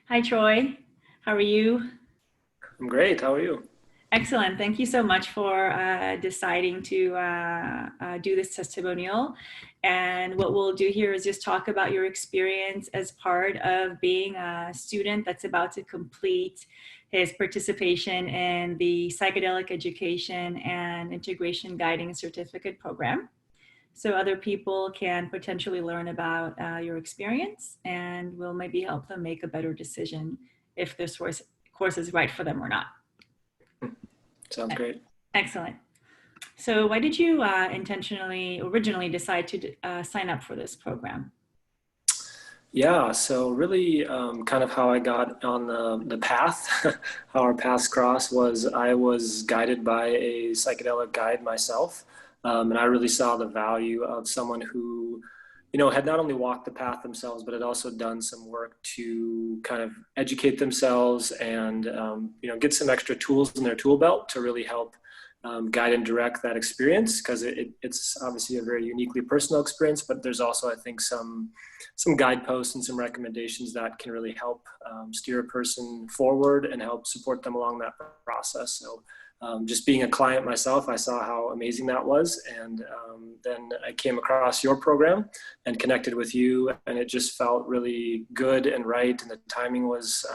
Hi, Troy. How are you? I'm great. How are you? Excellent. Thank you so much for deciding to do this testimonial. And what we'll do here is just talk about your experience as part of being a student that's about to complete his participation in the Psychedelic Education and Integration Guiding Certificate Program. So other people can potentially learn about your experience and will maybe help them make a better decision if this course is right for them or not. Sounds great. Excellent. So why did you originally decide to sign up for this program? Yeah, so really kind of how I got on the path, how our paths crossed was I was guided by a psychedelic guide myself. And I really saw the value of someone who, had not only walked the path themselves, but had also done some work to kind of educate themselves and, get some extra tools in their tool belt to really help guide and direct that experience because it's obviously a very uniquely personal experience, but there's also, I think, some guideposts and some recommendations that can really help steer a person forward and help support them along that process. So just being a client myself, I saw how amazing that was. And then I came across your program and connected with you, and it just felt really good and right. And the timing was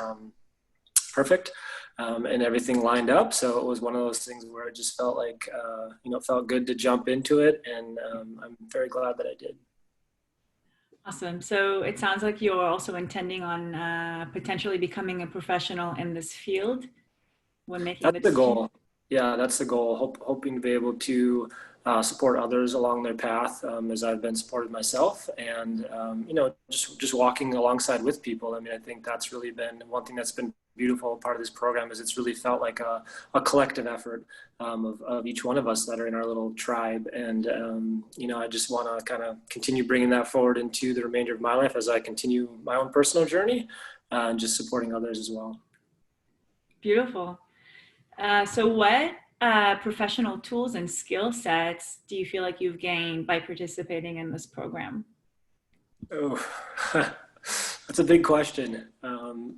perfect. And everything lined up. So it was one of those things where it just felt like, it felt good to jump into it. And I'm very glad that I did. Awesome. So it sounds like you're also intending on potentially becoming a professional in this field when making That's the the decision. goal. Yeah, that's the goal. Hoping to be able to support others along their path as I've been supported myself, and just walking alongside with people. I mean, I think that's really been one thing that's been beautiful part of this program is it's really felt like a collective effort of each one of us that are in our little tribe, and I just want to kind of continue bringing that forward into the remainder of my life as I continue my own personal journey and just supporting others as well. Beautiful. So what professional tools and skill sets do you feel like you've gained by participating in this program? Oh, that's a big question.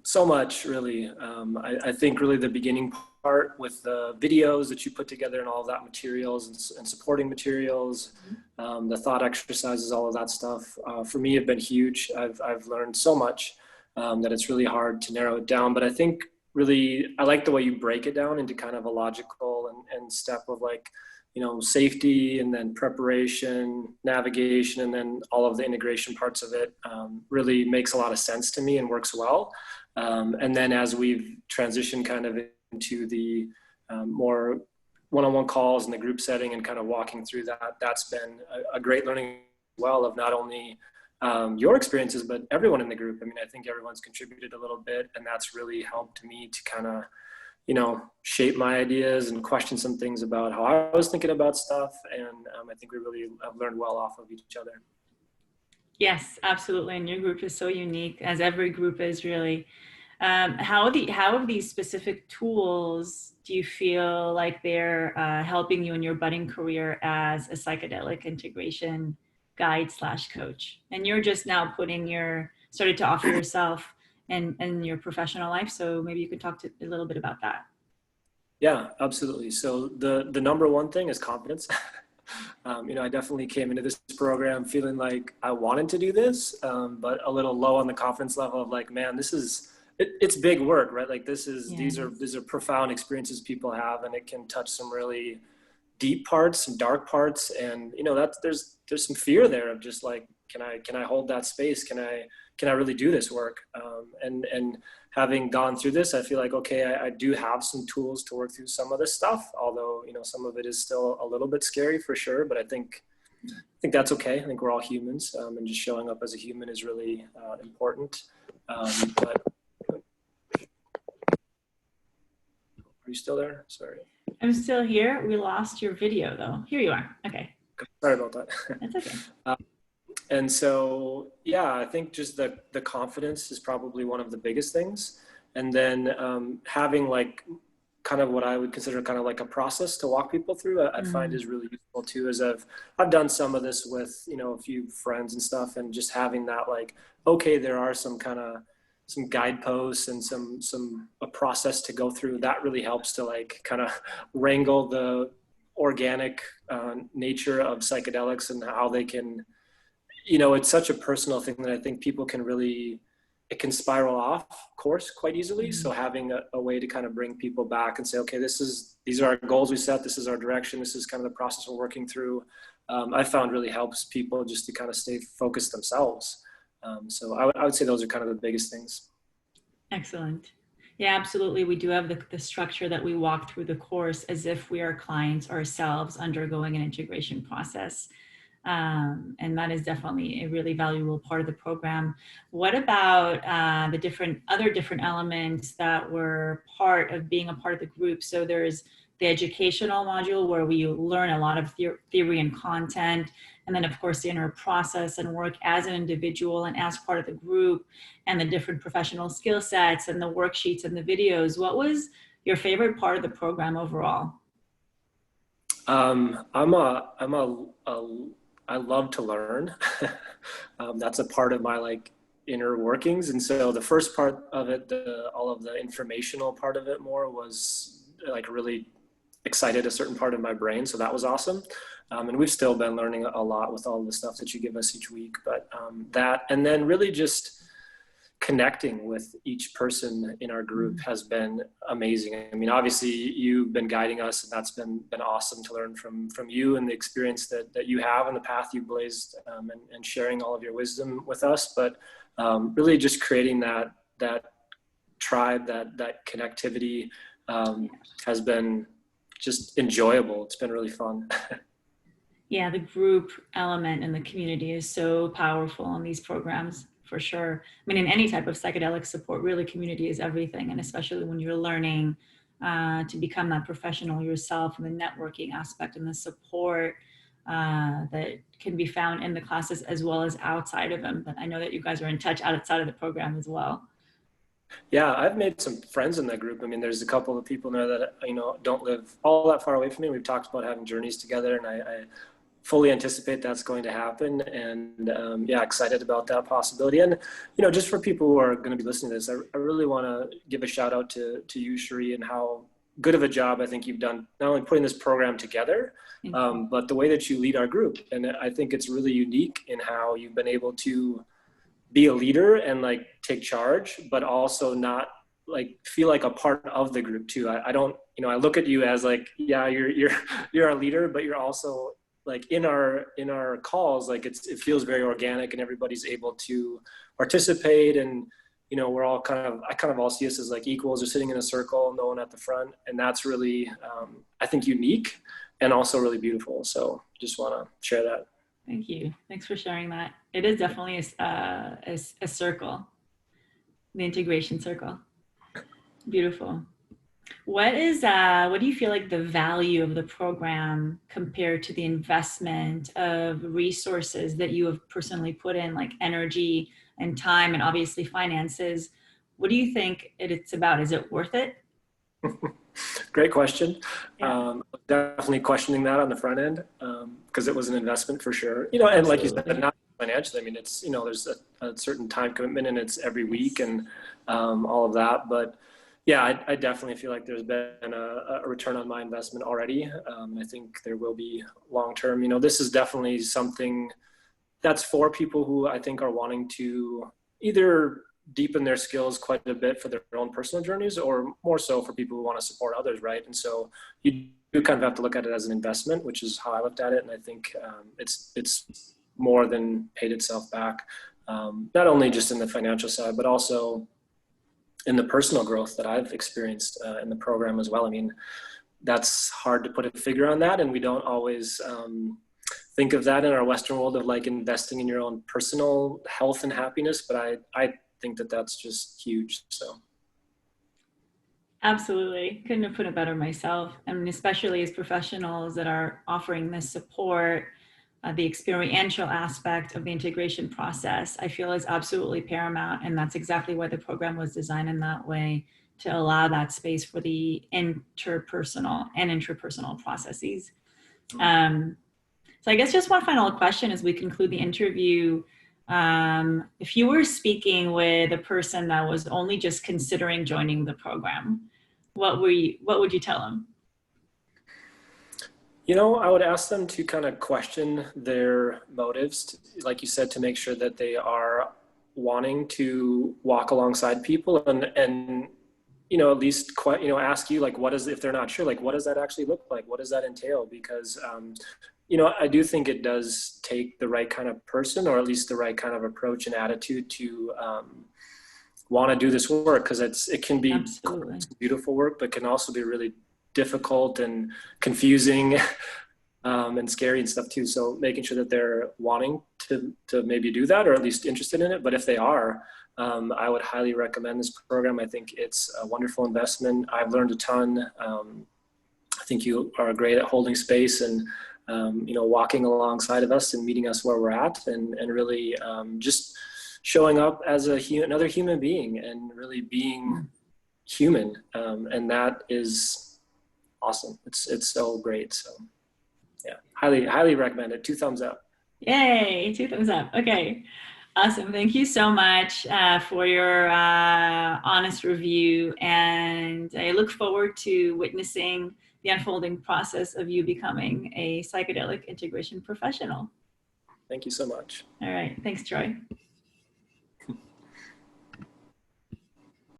So much, really. I think really the beginning part with the videos that you put together and all of that materials and supporting materials, the thought exercises, all of that stuff, for me have been huge. I've learned so much that it's really hard to narrow it down. But I think really, I like the way you break it down into kind of a logical and step of like, safety and then preparation, navigation, and then all of the integration parts of it really makes a lot of sense to me and works well. And then as we've transitioned kind of into the more one-on-one calls in the group setting and kind of walking through that, that's been a great learning as well of not only your experiences, but everyone in the group. I mean, I think everyone's contributed a little bit, and that's really helped me to kind of shape my ideas and question some things about how I was thinking about stuff. And I think we really have learned well off of each other. Yes, absolutely. And your group is so unique, as every group is really. How have these specific tools do you feel like they're helping you in your budding career as a psychedelic integration guide slash coach? And you're just now started to offer yourself in your professional life. So maybe you could talk a little bit about that. Yeah, absolutely. So the number one thing is confidence. I definitely came into this program feeling like I wanted to do this, but a little low on the confidence level of like, man, it's big work, right? Like these are profound experiences people have, and it can touch some really deep parts, some dark parts, and that there's some fear there of just like, can I hold that space? Can I really do this work? And having gone through this, I feel like, okay, I do have some tools to work through some of this stuff, although, some of it is still a little bit scary for sure, but I think that's okay. I think we're all humans, and just showing up as a human is really important. But are you still there? Sorry. I'm still here. We lost your video though. Here you are. Okay. Sorry about that. That's okay. And so, yeah, I think just the confidence is probably one of the biggest things. And then having like kind of what I would consider kind of like a process to walk people through, I find is really useful too, as I've done some of this with, a few friends and stuff, and just having that like, okay, there are some kind of guideposts and a process to go through, that really helps to like kind of wrangle the organic nature of psychedelics and how they can, it's such a personal thing that I think people can really, it can spiral off course quite easily. So having a way to kind of bring people back and say, okay, these are our goals we set, this is our direction, this is kind of the process we're working through, I found really helps people just to kind of stay focused themselves. So I would say those are kind of the biggest things. Excellent. Yeah, absolutely. We do have the structure that we walk through the course as if we are clients ourselves undergoing an integration process. And that is definitely a really valuable part of the program. What about the other different elements that were part of being a part of the group? So there's the educational module where we learn a lot of theory and content, and then of course the inner process and work as an individual and as part of the group, and the different professional skill sets and the worksheets and the videos. What was your favorite part of the program overall? I love to learn. That's a part of my like inner workings. And so the first part of it, all of the informational part of it more was like really excited a certain part of my brain. So that was awesome. And we've still been learning a lot with all the stuff that you give us each week, but that, and then really just connecting with each person in our group has been amazing. I mean, obviously you've been guiding us, and that's been awesome to learn from you and the experience that you have and the path you blazed, and sharing all of your wisdom with us. But really just creating that tribe, that connectivity has been just enjoyable. It's been really fun. Yeah, the group element and the community is so powerful in these programs, for sure. I mean, in any type of psychedelic support, really community is everything. And especially when you're learning to become that professional yourself, and the networking aspect and the support that can be found in the classes as well as outside of them. But I know that you guys are in touch outside of the program as well. Yeah, I've made some friends in that group. I mean, there's a couple of people in there that, don't live all that far away from me. We've talked about having journeys together, and I fully anticipate that's going to happen. And yeah, excited about that possibility. And, just for people who are going to be listening to this, I really want to give a shout out to you, Cherie, and how good of a job I think you've done, not only putting this program together, but the way that you lead our group. And I think it's really unique in how you've been able to be a leader and like take charge, but also not like feel like a part of the group too. I don't, I look at you as like, yeah, you're our leader, but you're also like in our calls, like it feels very organic and everybody's able to participate. And, we're all I kind of all see us as like equals or sitting in a circle, no one at the front. And that's really, I think, unique and also really beautiful. So just want to share that. Thank you. Thanks for sharing that. It is definitely a circle, the integration circle. Beautiful. What do you feel like the value of the program compared to the investment of resources that you have personally put in, like energy and time and obviously finances? What do you think it's about? Is it worth it? Great question. Yeah. Definitely questioning that on the front end, because it was an investment for sure. And Absolutely. like you said, not financially. I mean, it's, there's a certain time commitment, and it's every week and all of that. But yeah, I definitely feel like there's been a return on my investment already. I think there will be long term. This is definitely something that's for people who I think are wanting to either deepen their skills quite a bit for their own personal journeys, or more so for people who want to support others, right? And so you do kind of have to look at it as an investment, which is how I looked at it. And I think it's more than paid itself back, not only just in the financial side, but also in the personal growth that I've experienced in the program as well. I mean, that's hard to put a figure on that, and we don't always think of that in our Western world of like investing in your own personal health and happiness. But I think that that's just huge. So Absolutely. Couldn't have put it better myself. I mean, especially as professionals that are offering this support, the experiential aspect of the integration process, I feel is absolutely paramount. And that's exactly why the program was designed in that way, to allow that space for the interpersonal and intrapersonal processes. So I guess just one final question as we conclude the interview. If you were speaking with a person that was only just considering joining the program, what would you tell them? You know, I would ask them to kind of question their motives, like you said, to make sure that they are wanting to walk alongside people, and you know, at least you know, ask you like, what is, if they're not sure, like, what does that actually look like? What does that entail? Because you know, I do think it does take the right kind of person, or at least the right kind of approach and attitude to want to do this work, because it can be Absolutely. beautiful work, but can also be really difficult and confusing and scary and stuff too. So making sure that they're wanting to maybe do that, or at least interested in it. But if they are, I would highly recommend this program. I think it's a wonderful investment. I've learned a ton. I think you are great at holding space and you know, walking alongside of us and meeting us where we're at, and really just showing up as another human being and really being human. And that is awesome. It's so great. So yeah, highly recommend it. 2 thumbs up. Yay, 2 thumbs up. Okay, awesome. Thank you so much for your honest review. And I look forward to witnessing the unfolding process of you becoming a psychedelic integration professional. Thank you so much. All right. Thanks, Troy.